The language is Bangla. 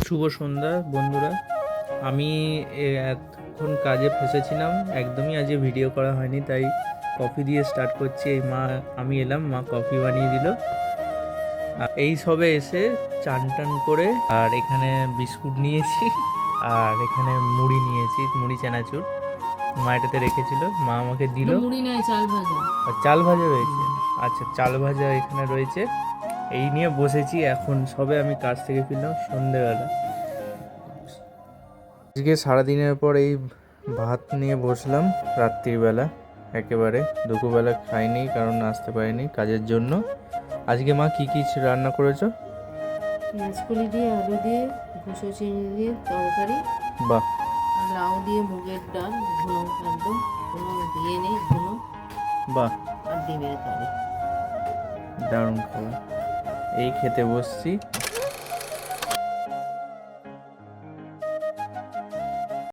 শুভ সন্ধ্যা বন্ধুরা। আমি এতক্ষণ কাজে ফেসেছিলাম, একদমই আজকে ভিডিও করা হয়নি, তাই কফি দিয়ে স্টার্ট করছি। আমি এলাম, মা কফি বানিয়ে দিল। এই সবে এসে চান টান করে, আর এখানে বিস্কুট নিয়েছি, আর এখানে মুড়ি নিয়েছি, মুড়ি চানাচুর মা এটাতে রেখেছিল, মা আমাকে দিল। মুড়ি নয়, চাল ভাজা। চাল ভাজা রয়েছে, আচ্ছা চাল ভাজা এখানে রয়েছে। এই নিয়ে বসেছি, এখন সবে আমি কাজ থেকে ফিরলাম সন্ধেবেলা। আজকে সারাদিনের পর এই ভাত নিয়ে বসলাম রাত্রিবেলা, একেবারে দুপুরবেলা খাইনি কারণ আসতে পারিনি কাজের জন্য। আজকে মা কি কি রান্না করেছো? পেঁয়াজকলি দিয়ে, আলু দিয়ে, ভুষো চিংড়ি দিয়ে তরকারি, বাহ, আর লাউ দিয়ে মুগের ডাল ঘুনো, একদম কোনো দিয়ে নেই, ঘুনো, বাহ, আর ডিমের কারি। দারুণ খাবার। এই খেতে বসছি।